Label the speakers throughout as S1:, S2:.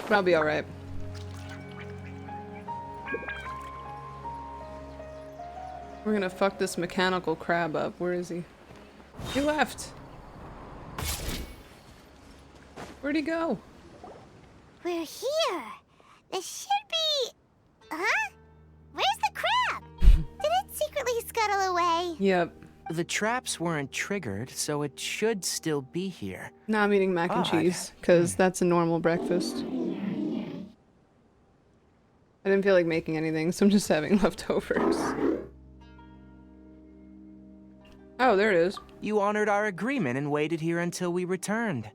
S1: But I'll be alright. We're gonna fuck this mechanical crab up. Where is he? He left! Where'd he go?
S2: We're here. This should be... Huh? Where's the crab? Did it secretly scuttle away?
S1: Yep.
S3: The traps weren't triggered, so it should still be here.
S1: Now I'm eating mac and
S3: Odd.
S1: cheese, because that's a normal breakfast. I didn't feel like making anything, so I'm just having leftovers. Oh, there it is.
S3: You honored our agreement and waited here until we returned.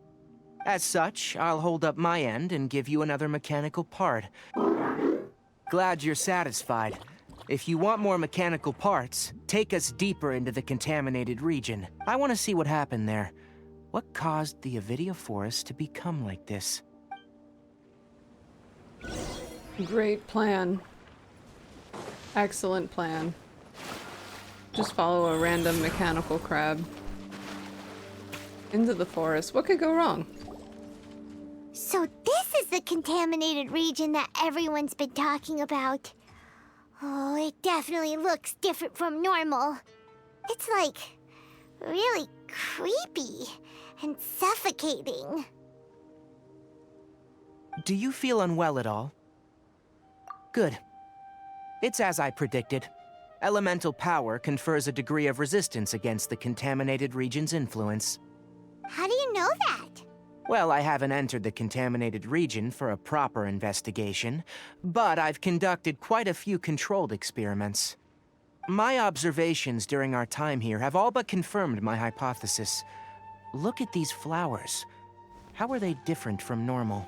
S3: As such, I'll hold up my end and give you another mechanical part. Glad you're satisfied. If you want more mechanical parts, take us deeper into the contaminated region. I want to see what happened there. What caused the Avidia forest to become like this?
S1: Great plan. Excellent plan. Just follow a random mechanical crab. Into the forest. What could go wrong?
S2: So this is the contaminated region that everyone's been talking about. Oh, it definitely looks different from normal. It's like really creepy and suffocating.
S3: Do you feel unwell at all? Good. It's as I predicted. Elemental power confers a degree of resistance against the contaminated region's influence.
S2: How do you know that?
S3: Well, I haven't entered the contaminated region for a proper investigation, but I've conducted quite a few controlled experiments. My observations during our time here have all but confirmed my hypothesis. Look at these flowers. How are they different from normal?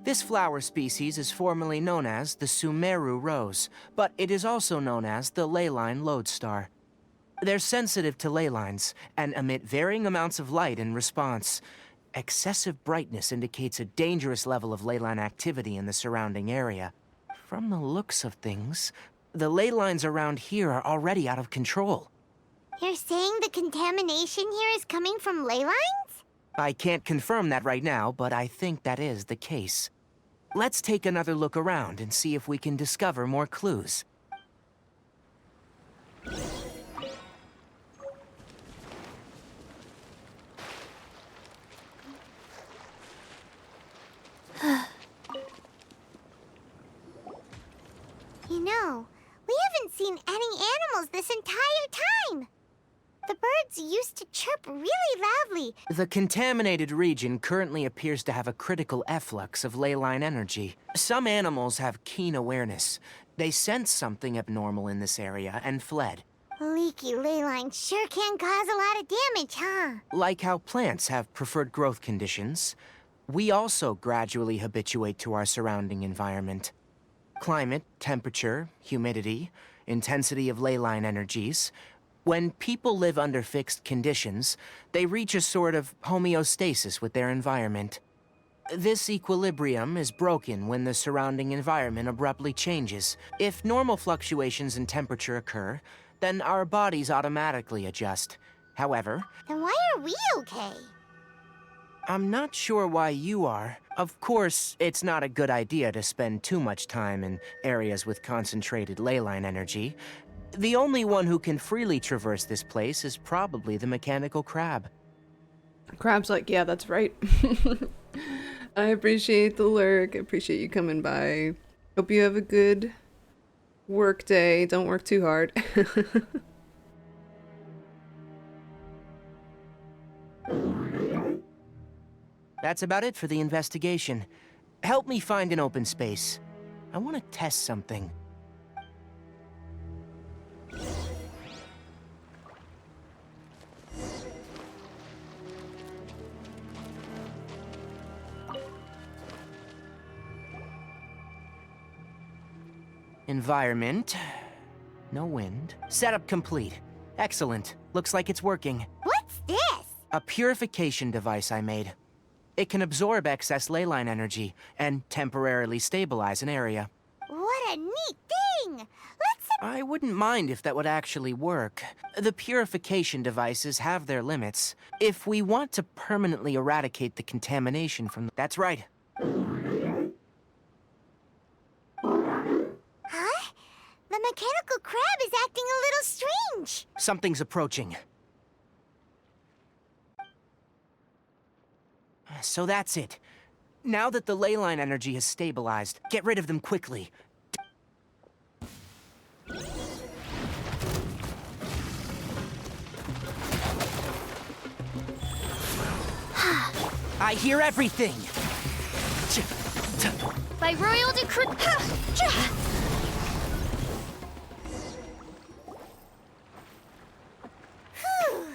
S3: This flower species is formerly known as the Sumeru rose, but it is also known as the leyline lodestar. They're sensitive to ley lines and emit varying amounts of light in response. Excessive brightness indicates a dangerous level of ley line activity in the surrounding area. From the looks of things, the ley lines around here are already out of control.
S2: You're saying the contamination here is coming from ley lines?
S3: I can't confirm that right now, but I think that is the case. Let's take another look around and see if we can discover more clues.
S2: You know, we haven't seen any animals this entire time. The birds used to chirp really loudly.
S3: The contaminated region currently appears to have a critical efflux of ley line energy. Some animals have keen awareness. They sensed something abnormal in this area and fled.
S2: Leaky ley lines sure can cause a lot of damage, huh?
S3: Like how plants have preferred growth conditions, we also gradually habituate to our surrounding environment. Climate, temperature, humidity, intensity of ley line energies. When people live under fixed conditions, they reach a sort of homeostasis with their environment. This equilibrium is broken when the surrounding environment abruptly changes. If normal fluctuations in temperature occur, then our bodies automatically adjust. However,
S2: Then why are we okay?
S3: I'm not sure why you are. Of course, it's not a good idea to spend too much time in areas with concentrated ley line energy. The only one who can freely traverse this place is probably the mechanical crab.
S1: Crab's like, yeah, that's right. I appreciate the lurk. I appreciate you coming by. Hope you have a good work day. Don't work too hard.
S3: That's about it for the investigation. Help me find an open space. I want to test something. Environment. No wind. Setup complete. Excellent. Looks like it's working.
S2: What's this?
S3: A purification device I made. It can absorb excess ley line energy and temporarily stabilize an area.
S2: What a neat thing! Let's set
S3: I wouldn't mind if that would actually work. The purification devices have their limits. If we want to permanently eradicate the contamination from That's right.
S2: Huh? The mechanical crab is acting a little strange.
S3: Something's approaching. So that's it. Now that the ley line energy has stabilized, get rid of them quickly. I hear everything!
S2: By royal decree. Whew.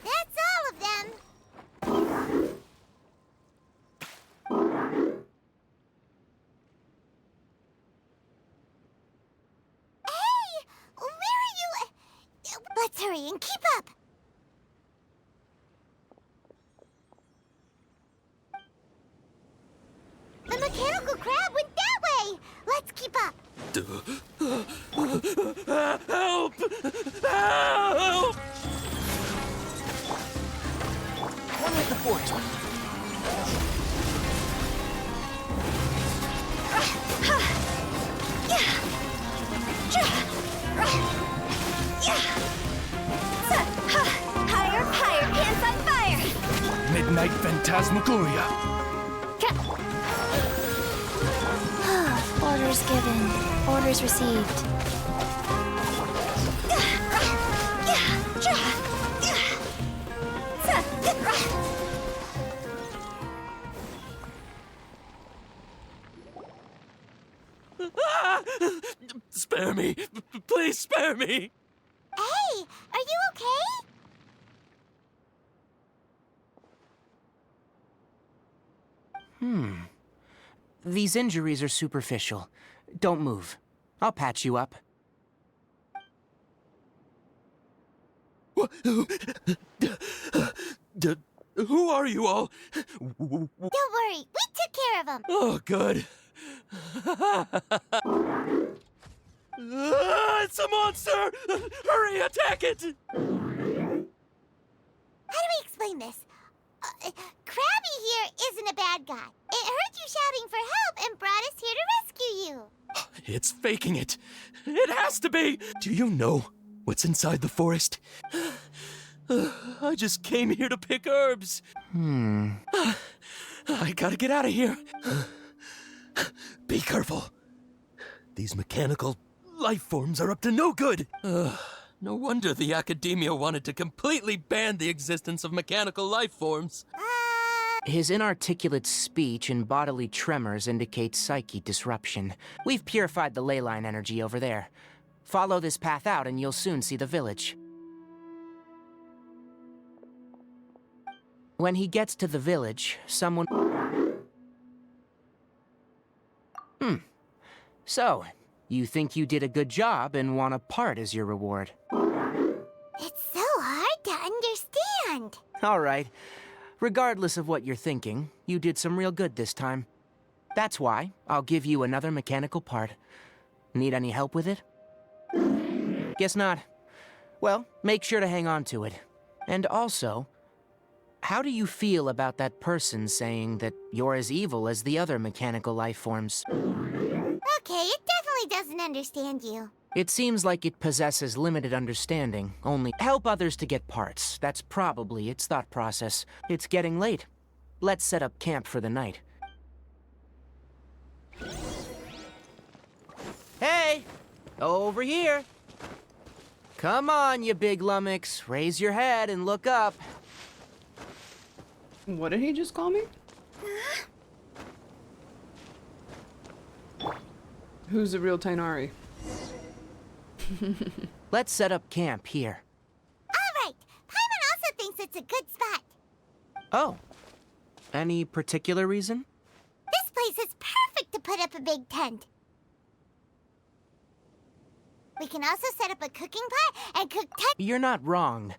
S2: That's all of them. Hey! Where are you? Let's hurry and keep up. The mechanical crab went that way! Let's keep up!
S4: Help! Help!
S3: One with the fort.
S2: Higher, higher, pants on fire!
S4: Midnight Phantasmagoria.
S2: Orders given. Orders received.
S4: Spare me. Please spare me.
S2: Hey, are you okay?
S3: These injuries are superficial. Don't move. I'll patch you up.
S4: Who are you all?
S2: Don't worry, we took care of him.
S4: Oh, good. It's a monster! Hurry, attack it!
S2: How do we explain this? Krabby here isn't a bad guy. It heard you shouting for help and brought us here to rescue you.
S4: It's faking it. It has to be. Do you know what's inside the forest? I just came here to pick herbs. I gotta get out of here. Be careful. These mechanical life forms are up to no good. No wonder the academia wanted to completely ban the existence of mechanical life forms.
S3: His inarticulate speech and bodily tremors indicate psyche disruption. We've purified the ley line energy over there. Follow this path out and you'll soon see the village. When he gets to the village, someone... So, you think you did a good job and want a part as your reward?
S2: It's so hard to understand.
S3: All right. Regardless of what you're thinking, you did some real good this time. That's why I'll give you another mechanical part. Need any help with it? Guess not. Well, make sure to hang on to it. And also, how do you feel about that person saying that you're as evil as the other mechanical life forms?
S2: Okay, it definitely doesn't understand you.
S3: It seems like it possesses limited understanding, only help others to get parts. That's probably its thought process. It's getting late. Let's set up camp for the night. Hey! Over here! Come on, you big lummox. Raise your head and look up.
S1: What did he just call me? Who's the real Tighnari?
S3: Let's set up camp here.
S2: All right, Paimon also thinks it's a good spot.
S3: Oh. Any particular reason?
S2: This place is perfect to put up a big tent. We can also set up a cooking pot and cook
S3: You're not wrong.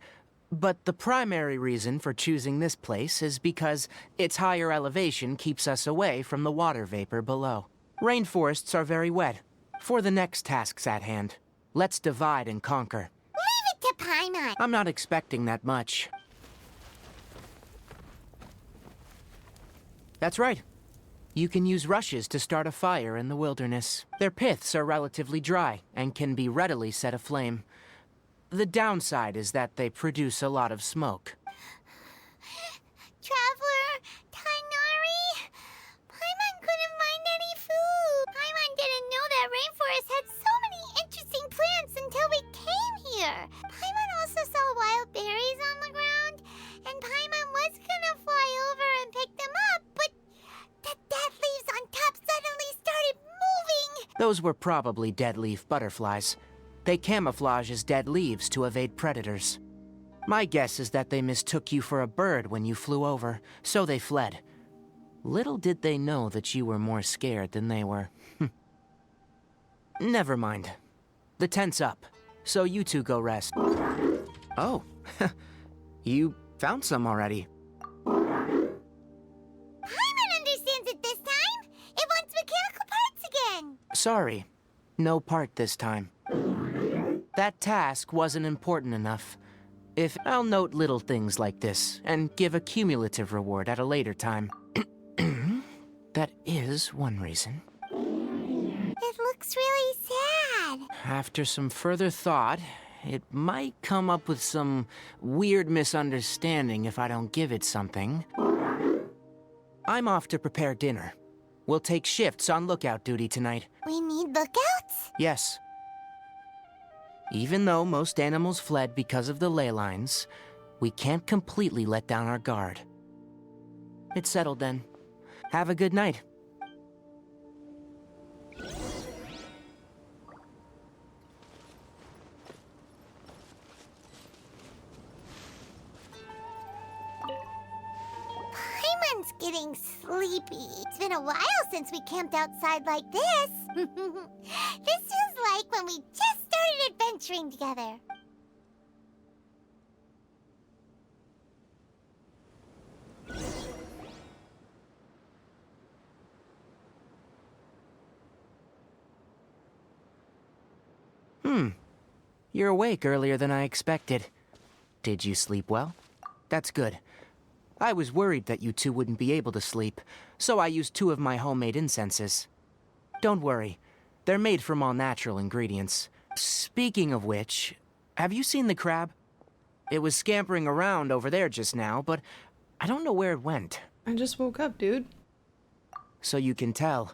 S3: But the primary reason for choosing this place is because its higher elevation keeps us away from the water vapor below. Rainforests are very wet. For the next tasks at hand, Let's divide and conquer.
S2: Leave it to Paimon.
S3: I'm not expecting that much. That's right. You can use rushes to start a fire in the wilderness. Their piths are relatively dry and can be readily set aflame. The downside is that they produce a lot of smoke.
S2: Traveler, Tighnari, Paimon couldn't find any food. Paimon didn't know that rainforest had so many interesting plants until we came here. Paimon also saw wild berries on the ground, and Paimon was gonna fly over and pick them up, but the dead leaves on top suddenly started moving.
S3: Those were probably dead leaf butterflies. They camouflage as dead leaves to evade predators. My guess is that they mistook you for a bird when you flew over, so they fled. Little did they know that you were more scared than they were. Never mind. The tent's up, so you two go rest. Oh, you found some already.
S2: Paimon understands it this time. It wants mechanical parts again.
S3: Sorry, no part this time. That task wasn't important enough. I'll note little things like this, and give a cumulative reward at a later time. That is one reason.
S2: It looks really sad.
S3: After some further thought, it might come up with some weird misunderstanding if I don't give it something. I'm off to prepare dinner. We'll take shifts on lookout duty tonight.
S2: We need lookouts?
S3: Yes. Even though most animals fled because of the ley lines, we can't completely let down our guard. It's settled then. Have a good night.
S2: Paimon's getting sleepy. It's been a while since we camped outside like this. This feels like when we just started adventuring together.
S3: You're awake earlier than I expected. Did you sleep well? That's good. I was worried that you two wouldn't be able to sleep, so I used 2 of my homemade incenses. Don't worry, they're made from all natural ingredients. Speaking of which, have you seen the crab? It was scampering around over there just now, but I don't know where it went.
S1: I just woke up, dude.
S3: So you can tell.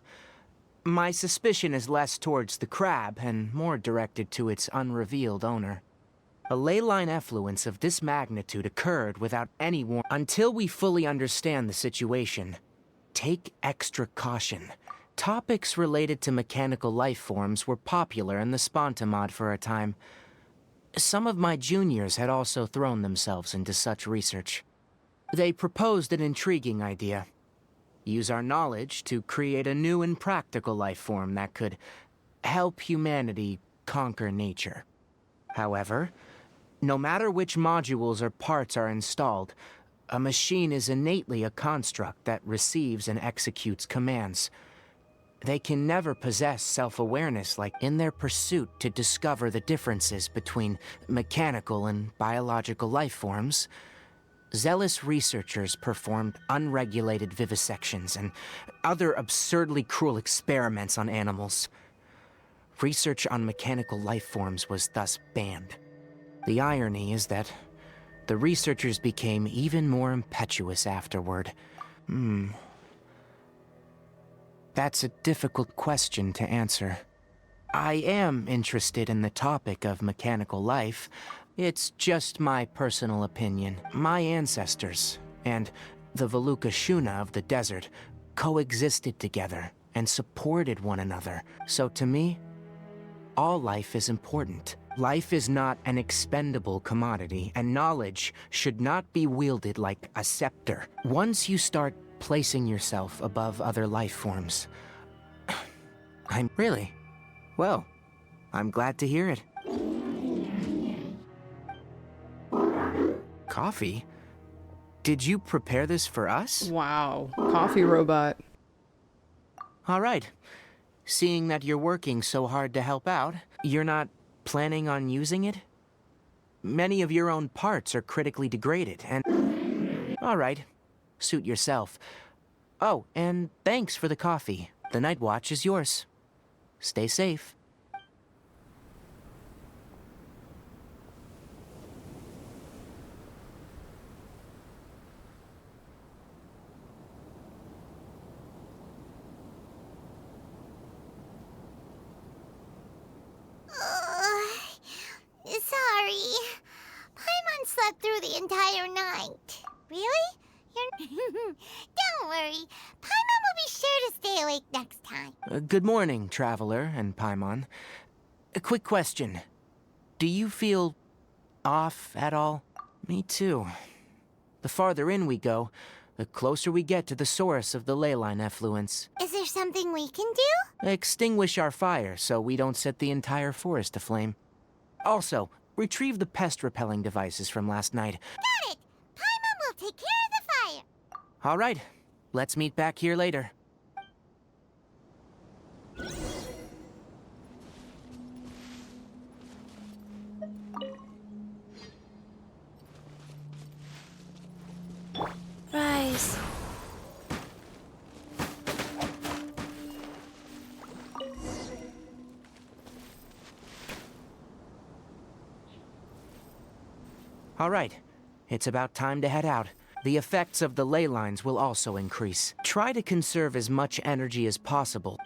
S3: My suspicion is less towards the crab and more directed to its unrevealed owner. A ley line effluence of this magnitude occurred without any warning. Until we fully understand the situation, take extra caution. Topics related to mechanical life forms were popular in the Spontamod for a time. Some of my juniors had also thrown themselves into such research. They proposed an intriguing idea. Use our knowledge to create a new and practical life form that could help humanity conquer nature. However, no matter which modules or parts are installed, a machine is innately a construct that receives and executes commands. They can never possess self-awareness like in their pursuit to discover the differences between mechanical and biological life forms. Zealous researchers performed unregulated vivisections and other absurdly cruel experiments on animals. Research on mechanical life forms was thus banned. The irony is that the researchers became even more impetuous afterward. That's a difficult question to answer. I am interested in the topic of mechanical life. It's just my personal opinion. My ancestors and the Veluka Shuna of the desert coexisted together and supported one another. So to me, all life is important. Life is not an expendable commodity, and knowledge should not be wielded like a scepter. Once you start placing yourself above other life forms, Really? Well, I'm glad to hear it. Coffee? Did you prepare this for us?
S1: Wow. Coffee robot.
S3: All right. Seeing that you're working so hard to help out, you're not Planning on using it? Many of your own parts are critically degraded, and... Alright, suit yourself. Oh, and thanks for the coffee. The night watch is yours. Stay safe.
S2: Sorry. Paimon slept through the entire night. Really? Don't worry. Paimon will be sure to stay awake next time.
S3: Good morning, Traveler and Paimon. A quick question. Do you feel off at all? Me too. The farther in we go, the closer we get to the source of the leyline effluence.
S2: Is there something we can do?
S3: Extinguish our fire so we don't set the entire forest aflame. Also, retrieve the pest-repelling devices from last night.
S2: Got it! Paimon will take care of the fire.
S3: All right, let's meet back here later.
S5: Rise.
S3: All right, it's about time to head out. The effects of the ley lines will also increase. Try to conserve as much energy as possible.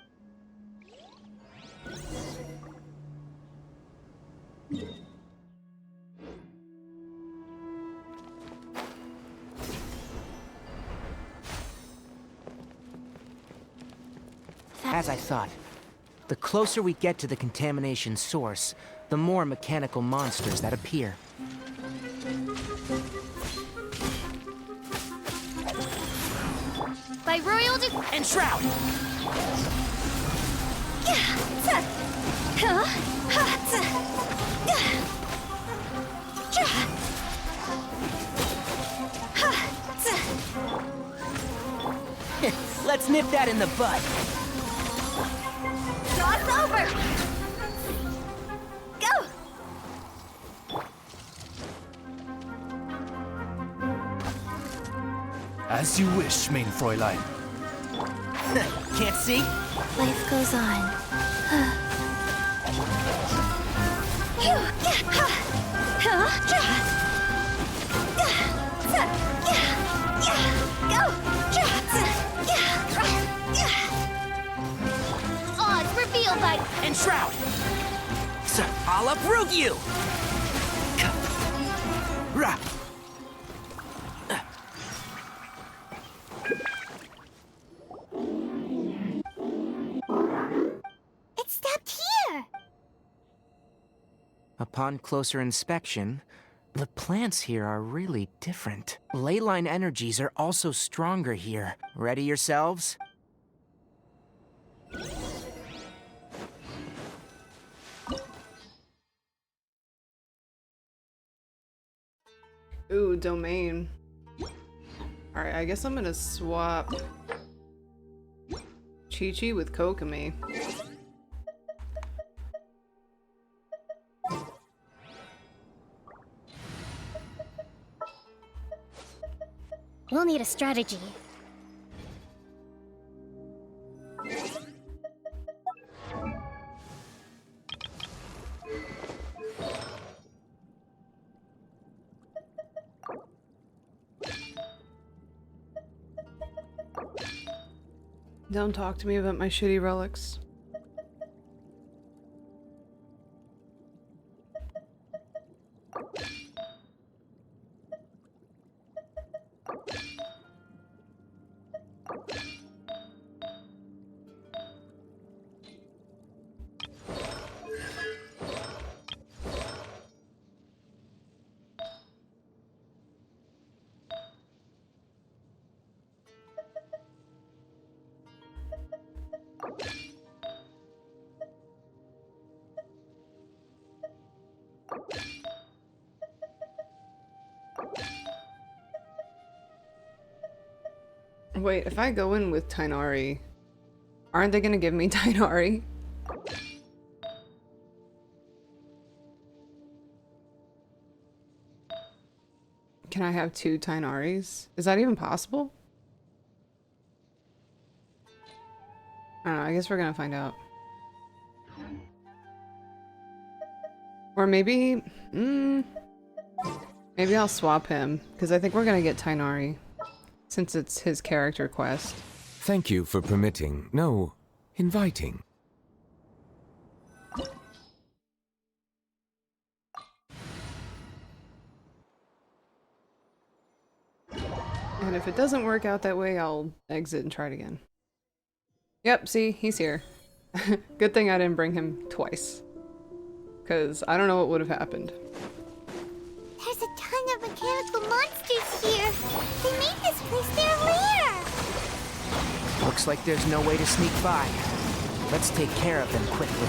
S3: As I thought, the closer we get to the contamination source, the more mechanical monsters that appear.
S5: By royal
S3: Enshroud! Let's nip that in the bud.
S5: Cross over! Go!
S4: As you wish, main Fräulein.
S3: Can't see?
S5: Life goes on.
S2: Odds revealed by...
S3: Enshroud! So, I'll uproot you! Rah!
S2: It stopped here!
S3: Upon closer inspection, the plants here are really different. Leyline energies are also stronger here. Ready yourselves?
S1: Ooh, domain. Alright, I guess I'm gonna swap Chi-Chi with Kokomi.
S5: We'll need a strategy.
S1: Don't talk to me about my shitty relics. Wait, if I go in with Tighnari, aren't they gonna give me Tighnari? Can I have 2 Tighnaris? Is that even possible? I don't know, I guess we're gonna find out. Or maybe... maybe I'll swap him, because I think we're gonna get Tighnari, since it's his character quest.
S6: Thank you for permitting, no, inviting.
S1: And if it doesn't work out that way, I'll exit and try it again. Yep, see, he's here. Good thing I didn't bring him twice. Because I don't know what would have happened.
S2: There's a ton of mechanical monsters here. They made this place their lair.
S3: Looks like there's no way to sneak by. Let's take care of them quickly.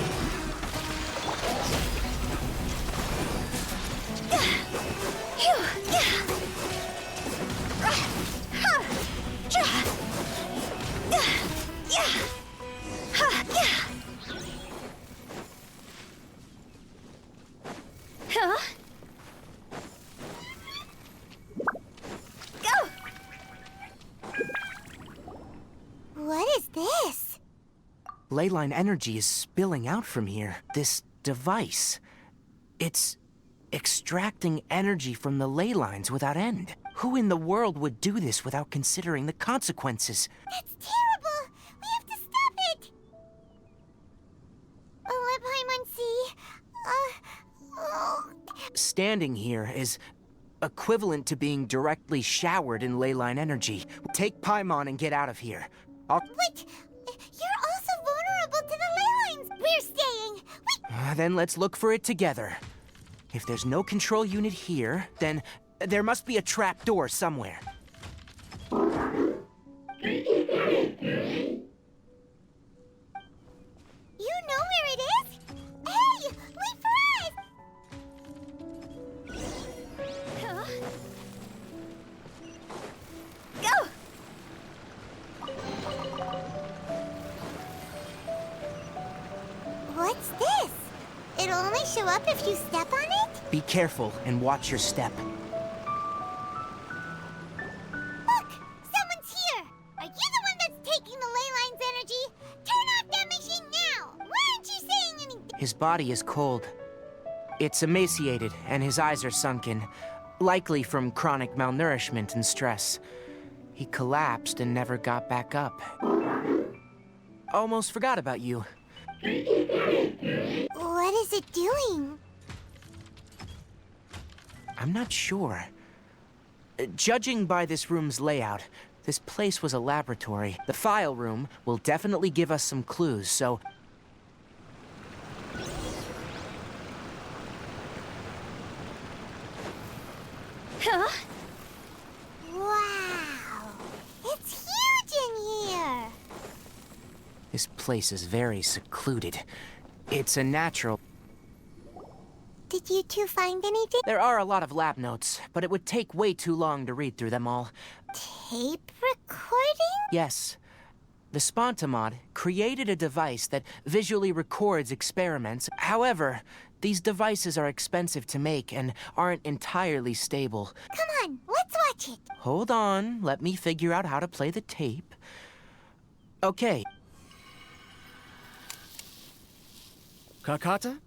S2: What is this?
S3: Leyline energy is spilling out from here. This device. It's extracting energy from the ley lines without end. Who in the world would do this without considering the consequences?
S2: That's terrible! We have to stop it!
S3: Standing here is equivalent to being directly showered in leyline energy. Take Paimon and get out of here.
S2: But you're also vulnerable to the ley lines! We're staying!
S3: Then let's look for it together. If there's no control unit here, then there must be a trap door somewhere.
S2: You know where it is? Hey! Wait for us! Huh? Go! What's this? It'll only show up if you step on it?
S3: Be careful and watch your step.
S2: Look! Someone's here! Are you the one that's taking the ley line's energy? Turn off that machine now! Why aren't you saying anything?
S3: His body is cold. It's emaciated, and his eyes are sunken, likely from chronic malnourishment and stress. He collapsed and never got back up. Almost forgot about you.
S2: What is it doing?
S3: I'm not sure. Judging by this room's layout, this place was a laboratory. The file room will definitely give us some clues, so...
S2: Huh? Wow! It's huge in here!
S3: This place is very secluded. It's a natural...
S2: Did you two find anything?
S3: There are a lot of lab notes, but it would take way too long to read through them all.
S2: Tape recording?
S3: Yes. The Spontamod created a device that visually records experiments. However, these devices are expensive to make and aren't entirely stable.
S2: Come on, let's watch it.
S3: Hold on, let me figure out how to play the tape. Okay.
S4: Kakata?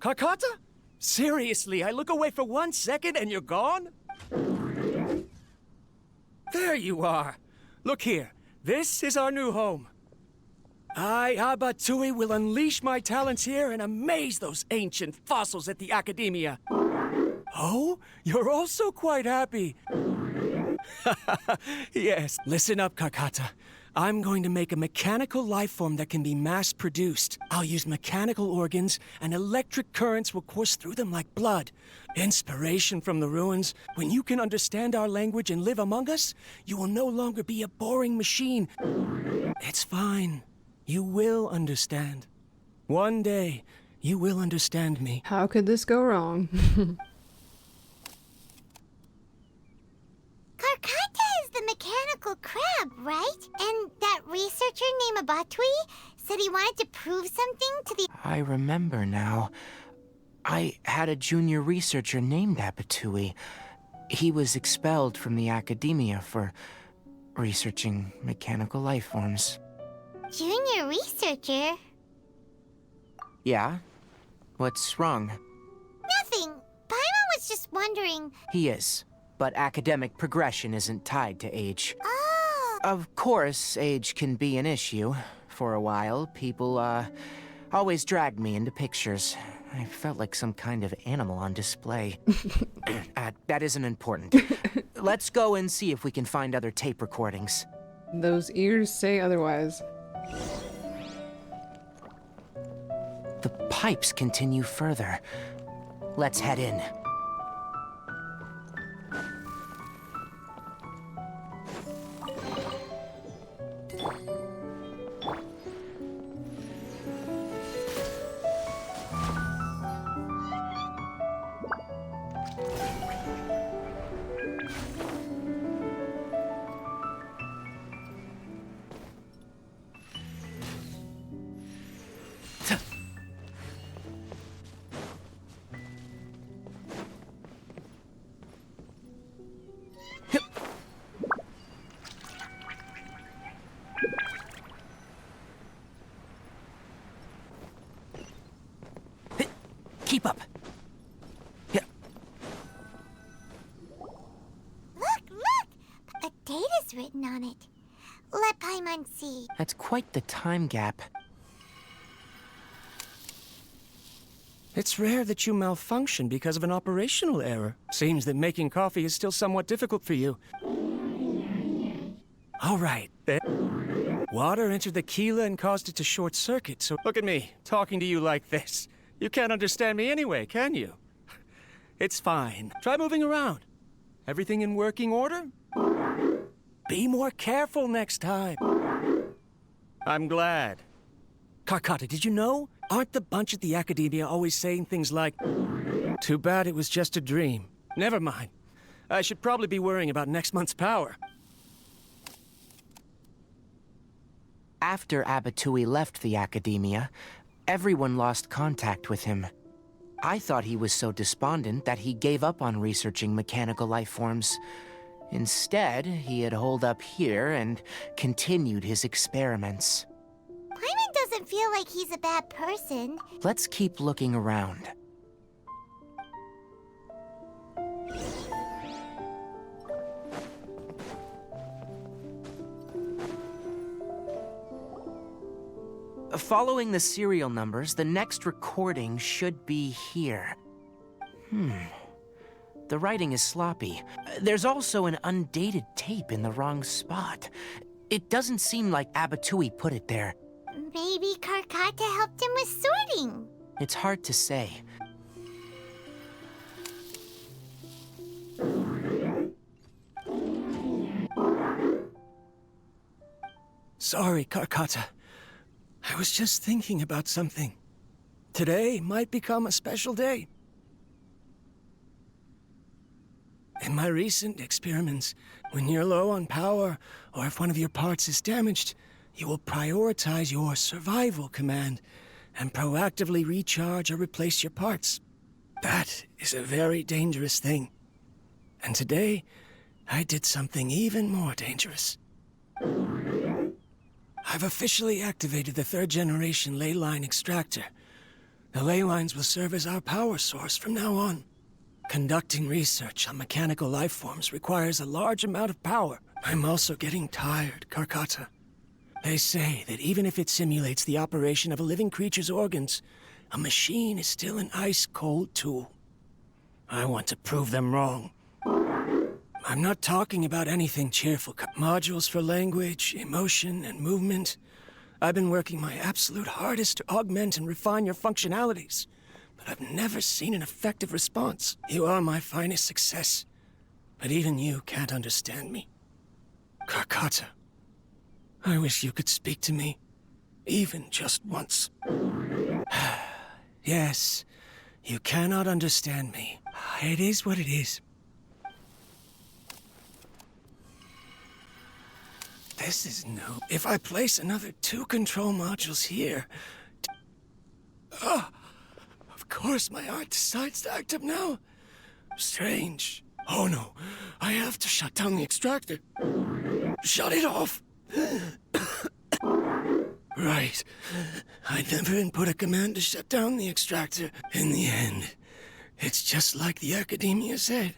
S4: Kakata? Seriously, I look away for 1 second and you're gone? There you are. Look here. This is our new home. I, Abatui, will unleash my talents here and amaze those ancient fossils at the Academia. Oh, you're also quite happy. Yes. Listen up, Kakata. I'm going to make a mechanical life form that can be mass-produced. I'll use mechanical organs, and electric currents will course through them like blood. Inspiration from the ruins. When you can understand our language and live among us, you will no longer be a boring machine. It's fine. You will understand. One day, you will understand me.
S1: How could this go wrong?
S2: Karkata is the mechanical crab, right? And that researcher named Abatui said he wanted to prove something to the...
S3: I remember now. I had a junior researcher named Abatui. He was expelled from the academia for researching mechanical life forms.
S2: Junior researcher?
S3: Yeah? What's wrong?
S2: Nothing. Paimon was just wondering.
S3: He is, but academic progression isn't tied to age.
S2: Oh.
S3: Of course, age can be an issue. For a while, people, always dragged me into pictures. I felt like some kind of animal on display. That isn't important. Let's go and see if we can find other tape recordings.
S1: Those ears say otherwise.
S3: The pipes continue further. Let's head in. Keep up. Yeah.
S2: Look! A data's written on it. Let Paimon see.
S3: That's quite the time gap.
S7: It's rare that you malfunction because of an operational error. Seems that making coffee is still somewhat difficult for you. All right. Water entered the Keela and caused it to short circuit, so look at me, talking to you like this. You can't understand me anyway, can you? It's fine. Try moving around. Everything in working order? Be more careful next time. I'm glad. Carcotta, did you know? Aren't the bunch at the Academia always saying things like, "Too bad it was just a dream"? Never mind. I should probably be worrying about next month's power.
S3: After Abatui left the Academia, everyone lost contact with him. I thought he was so despondent that he gave up on researching mechanical life forms. Instead, he had holed up here and continued his experiments.
S2: Paimon doesn't feel like he's a bad person.
S3: Let's keep looking around. Following the serial numbers, the next recording should be here. The writing is sloppy. There's also an undated tape in the wrong spot. It doesn't seem like Abatui put it there.
S2: Maybe Carcotta helped him with sorting.
S3: It's hard to say.
S7: Sorry, Carcotta. I was just thinking about something. Today might become a special day. In my recent experiments, when you're low on power, or if one of your parts is damaged, you will prioritize your survival command and proactively recharge or replace your parts. That is a very dangerous thing. And today, I did something even more dangerous. I've officially activated the third-generation ley line extractor. The ley lines will serve as our power source from now on. Conducting research on mechanical life forms requires a large amount of power. I'm also getting tired, Carcotta. They say that even if it simulates the operation of a living creature's organs, a machine is still an ice-cold tool. I want to prove them wrong. I'm not talking about anything cheerful. Modules for language, emotion, and movement. I've been working my absolute hardest to augment and refine your functionalities, but I've never seen an effective response. You are my finest success, but even you can't understand me. Carcotta, I wish you could speak to me, even just once. Yes, you cannot understand me. It is what it is. This is new. If I place another 2 control modules here... Of course my art decides to act up now. Strange. Oh no, I have to shut down the extractor. Shut it off. Right. I never input a command to shut down the extractor. In the end, it's just like the Academia said.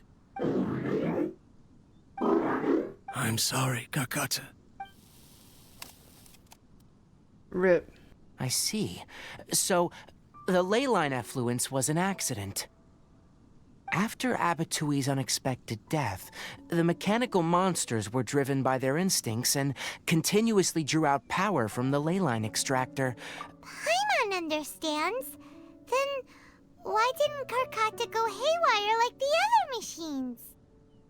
S7: I'm sorry, Karkata.
S1: Rip.
S3: I see. So, the ley line effluence was an accident. After Abatui's unexpected death, the mechanical monsters were driven by their instincts and continuously drew out power from the ley line extractor.
S2: Paimon understands. Then why didn't Karkata go haywire like the other machines?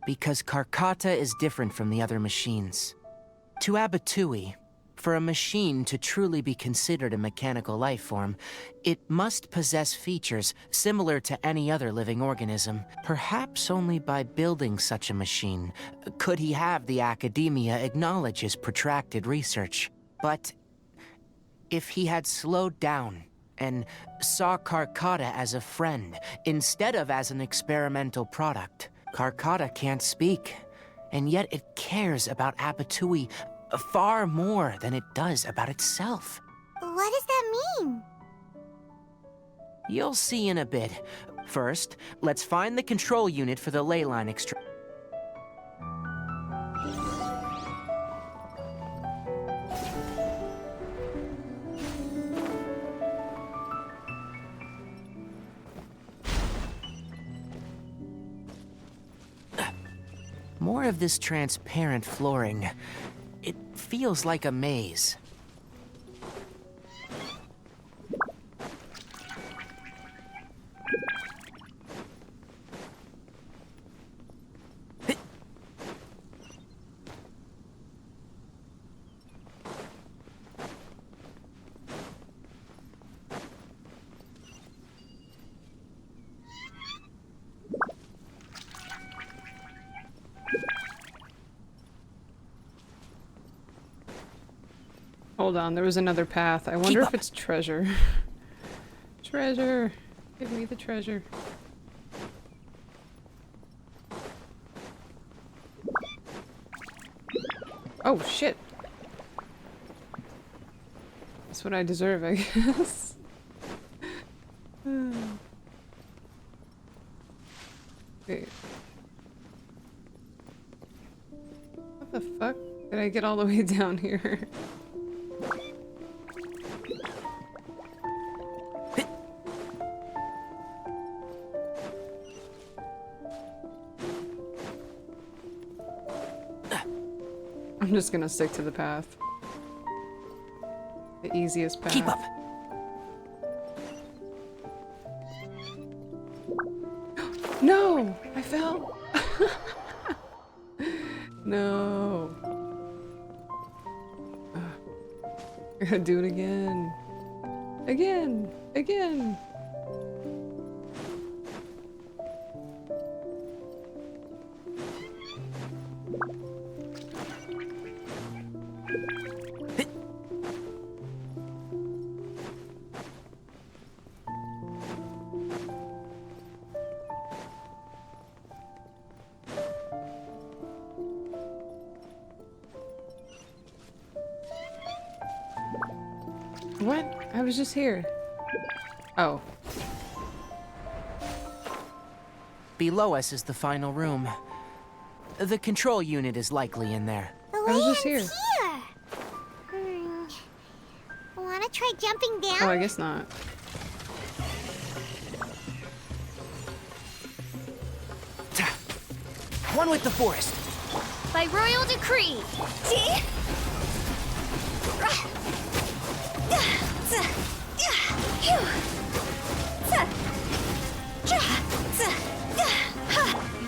S3: Because Karkata is different from the other machines. To Abatui, for a machine to truly be considered a mechanical life form, it must possess features similar to any other living organism. Perhaps only by building such a machine could he have the Academia acknowledge his protracted research. But if he had slowed down and saw Karkata as a friend instead of as an experimental product, Karkata can't speak, and yet it cares about Abatui far more than it does about itself.
S2: What does that mean?
S3: You'll see in a bit. First, let's find the control unit for the ley line More of this transparent flooring. It feels like a maze.
S1: Hold on, there was another path. I wonder if it's treasure. Treasure! Give me the treasure. Oh, shit! That's what I deserve, I guess. Wait. What the fuck? Did I get all the way down here? I'm just gonna stick to the path. The easiest path.
S3: Keep up.
S1: No! I fell! No. I gotta do it again. Again! Again! What? I was just here. Oh.
S3: Below us is the final room. The control unit is likely in there.
S2: The
S1: I was just
S2: land's here. Wanna try jumping down?
S1: Oh, I guess not.
S3: One with the forest.
S5: By royal decree. See?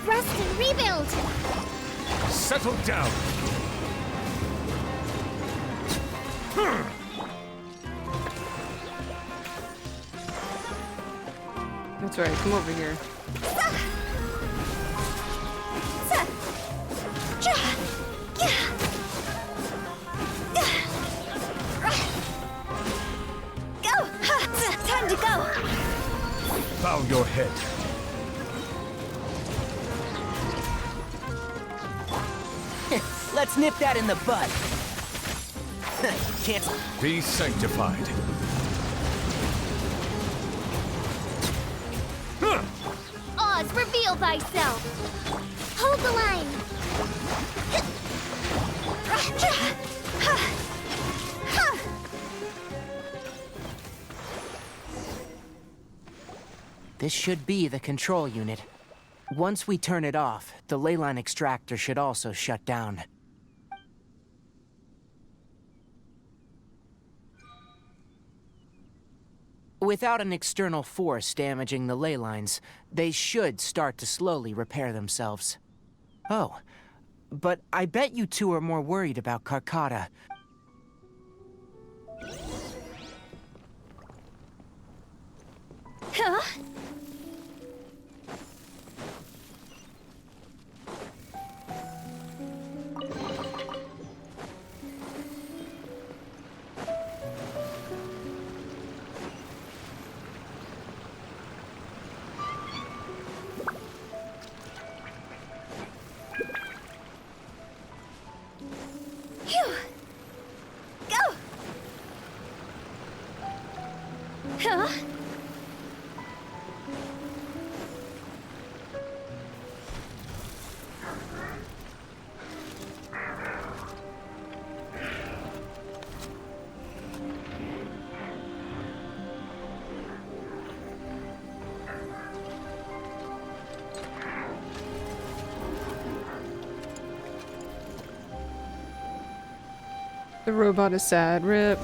S2: Rest and rebuild.
S6: Settle down.
S1: That's right, come over here.
S5: Go! Time to go!
S6: Bow your head.
S3: Let's nip that in the bud. Can't...
S6: Be sanctified.
S5: Oz, reveal thyself!
S2: Hold the line.
S3: This should be the control unit. Once we turn it off, the leyline extractor should also shut down. Without an external force damaging the ley lines, they should start to slowly repair themselves. Oh, but I bet you two are more worried about Karkata.
S5: Huh? Phew! Go! Huh?
S1: The robot is sad. Rip.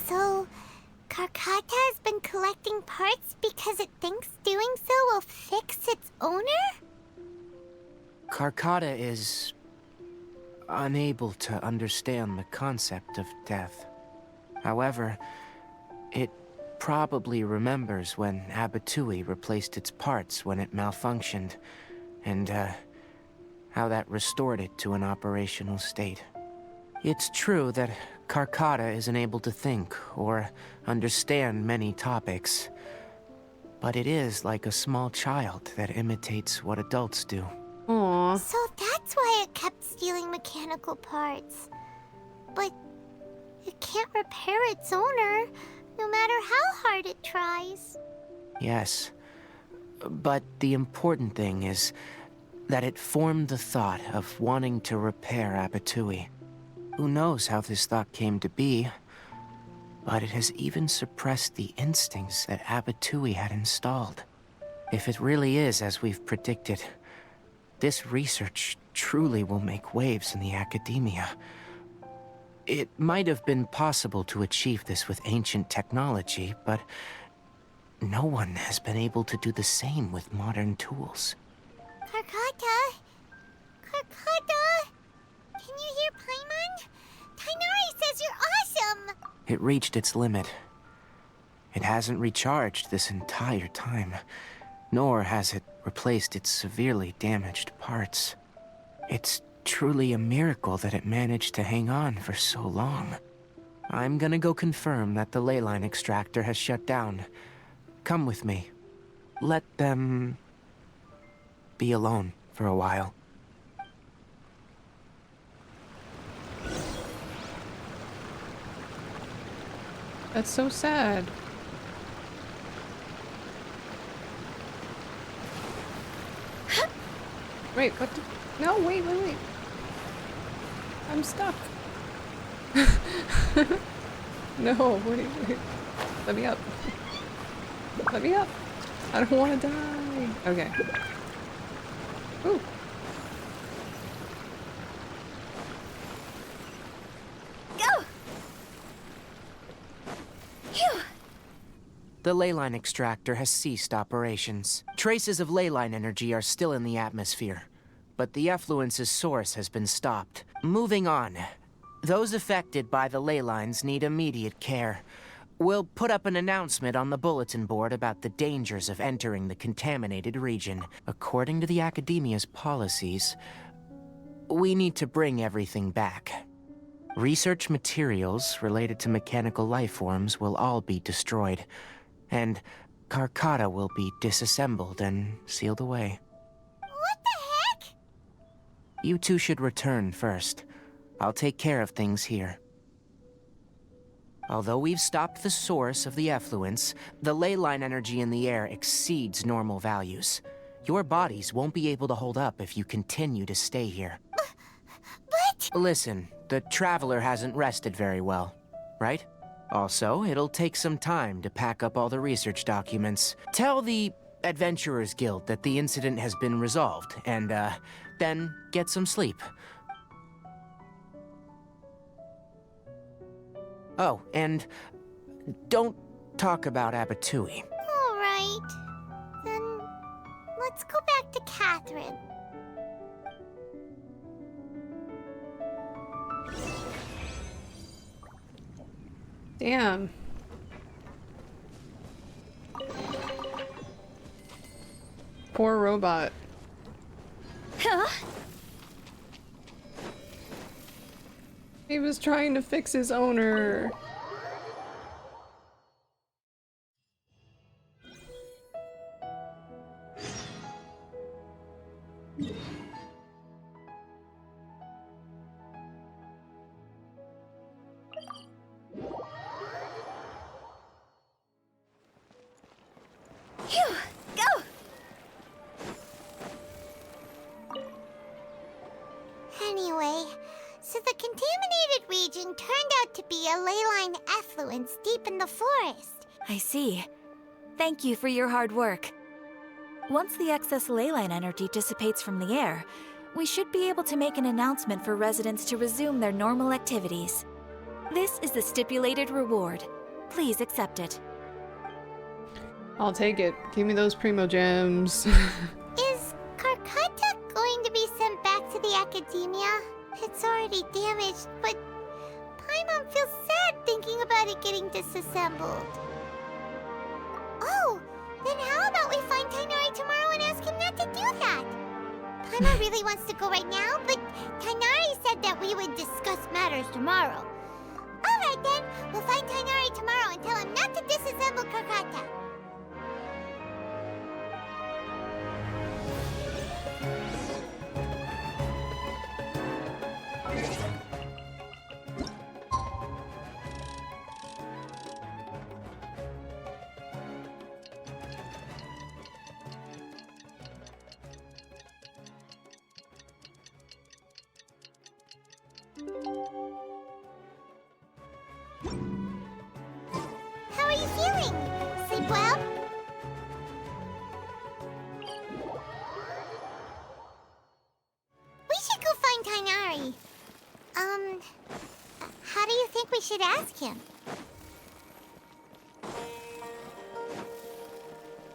S2: So, Karkata has been collecting parts because it thinks doing so will fix its owner?
S3: Karkata is unable to understand the concept of death. However, it probably remembers when Abatui replaced its parts when it malfunctioned, and how that restored it to an operational state. It's true that Karkata isn't able to think or understand many topics, but it is like a small child that imitates what adults do.
S1: Aww.
S2: So that's why it kept stealing mechanical parts. But it can't repair its owner, no matter how hard it tries.
S3: Yes, but the important thing is that it formed the thought of wanting to repair Abatui. Who knows how this thought came to be, but it has even suppressed the instincts that Abatui had installed. If it really is as we've predicted, this research truly will make waves in the academia. It might have been possible to achieve this with ancient technology, but no one has been able to do the same with modern tools.
S2: Karkata? Karkata? Can you hear Paimon? Tighnari says you're awesome!
S3: It reached its limit. It hasn't recharged this entire time, nor has it replaced its severely damaged parts. It's truly a miracle that it managed to hang on for so long. I'm gonna go confirm that the leyline extractor has shut down. Come with me. Let them be alone for a while.
S1: That's so sad. Wait, what the... No, wait. I'm stuck. No, what are you doing? Let me up. Let me up. I don't want to die. Okay. Ooh.
S5: Go! Phew!
S3: The leyline extractor has ceased operations. Traces of leyline energy are still in the atmosphere, but the effluence's source has been stopped. Moving on. Those affected by the ley lines need immediate care. We'll put up an announcement on the bulletin board about the dangers of entering the contaminated region. According to the Academia's policies, we need to bring everything back. Research materials related to mechanical life forms will all be destroyed, and Karkata will be disassembled and sealed away.
S2: What the heck?
S3: You two should return first. I'll take care of things here. Although we've stopped the source of the effluence, the ley line energy in the air exceeds normal values. Your bodies won't be able to hold up if you continue to stay here.
S2: But...
S3: Listen, the Traveler hasn't rested very well, right? Also, it'll take some time to pack up all the research documents. Tell the Adventurers Guild that the incident has been resolved, and, then get some sleep. Oh, and don't talk about Abatui.
S2: All right. Then let's go back to Catherine.
S1: Damn. Poor robot.
S5: Huh?
S1: He was trying to fix his owner.
S5: Phew! Go!
S2: Anyway, so the contaminated region turned out to be a leyline effluence deep in the forest.
S8: I see. Thank you for your hard work. Once the excess leyline energy dissipates from the air, we should be able to make an announcement for residents to resume their normal activities. This is the stipulated reward. Please accept it.
S1: I'll take it. Give me those primo gems.
S2: Is Karkata going to be sent back to the Academia? It's already damaged, but Paimon feels sad thinking about it getting disassembled. Oh, then how about we find Tighnari tomorrow and ask him not to do that? Paimon really wants to go right now, but Tighnari said that we would discuss matters tomorrow. Alright then, we'll find Tighnari tomorrow and tell him not to disassemble Karkata. How are you feeling? Sleep well? We should go find Tighnari. How do you think we should ask him?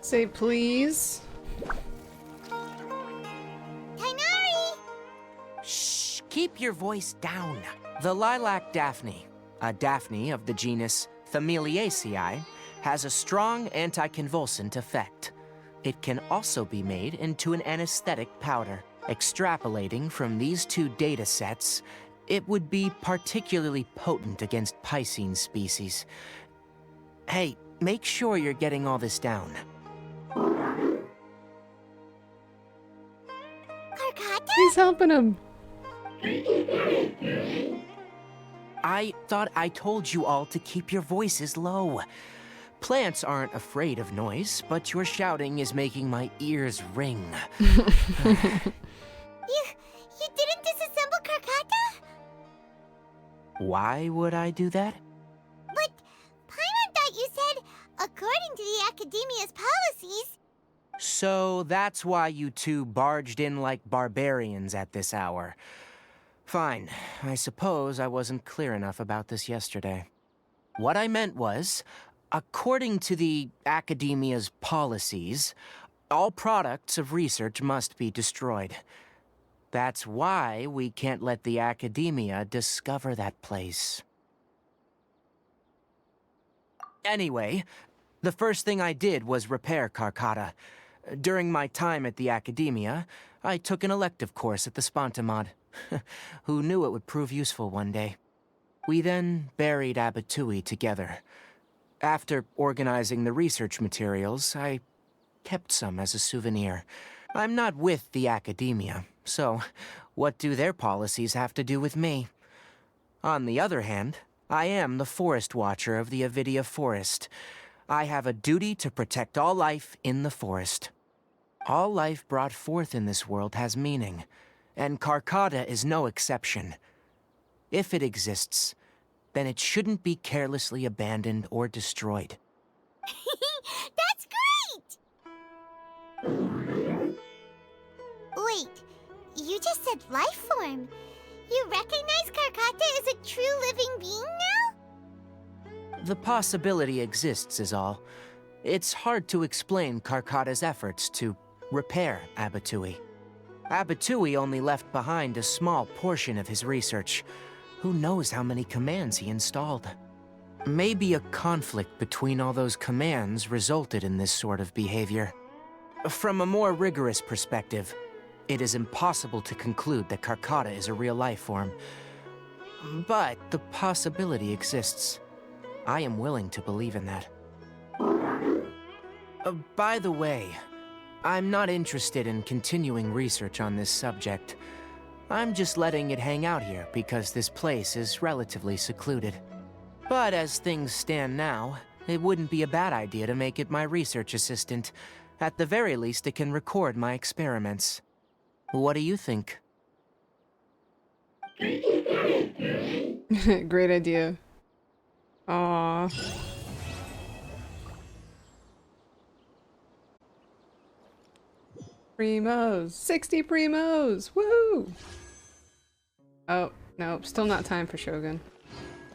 S1: Say please.
S2: Tighnari!
S3: Shh! Keep your voice down. The lilac daphne, a daphne of the genus Thameliaceae, has a strong anticonvulsant effect. It can also be made into an anesthetic powder. Extrapolating from these two data sets, it would be particularly potent against Piscine species. Hey, make sure you're getting all this down.
S2: Karkata?
S1: He's helping him.
S3: I thought I told you all to keep your voices low. Plants aren't afraid of noise, but your shouting is making my ears ring.
S2: You didn't disassemble Karkata?
S3: Why would I do that?
S2: But Academia's policies.
S3: So that's why you two barged in like barbarians at this hour. Fine. I suppose I wasn't clear enough about this yesterday. What I meant was, according to the Academia's policies, all products of research must be destroyed. That's why we can't let the Academia discover that place. Anyway, the first thing I did was repair Karkata. During my time at the Academia, I took an elective course at the Spontamod. Who knew it would prove useful one day? We then buried Abatui together. After organizing the research materials, I kept some as a souvenir. I'm not with the Academia, so what do their policies have to do with me? On the other hand, I am the Forest Watcher of the Avidia Forest. I have a duty to protect all life in the forest. All life brought forth in this world has meaning, and Karkata is no exception. If it exists, then it shouldn't be carelessly abandoned or destroyed.
S2: That's great! Wait, you just said life form. You recognize Karkata as a true living being now?
S3: The possibility exists is all. It's hard to explain Karkata's efforts to repair Abatui. Abatui only left behind a small portion of his research. Who knows how many commands he installed? Maybe a conflict between all those commands resulted in this sort of behavior. From a more rigorous perspective, it is impossible to conclude that Karkata is a real life form. But the possibility exists. I am willing to believe in that. By the way, I'm not interested in continuing research on this subject. I'm just letting it hang out here because this place is relatively secluded. But as things stand now, it wouldn't be a bad idea to make it my research assistant. At the very least, it can record my experiments. What do you think?
S1: Great idea. Aww. Primos! 60 primos! Woo! Oh, no, still not time for Shogun.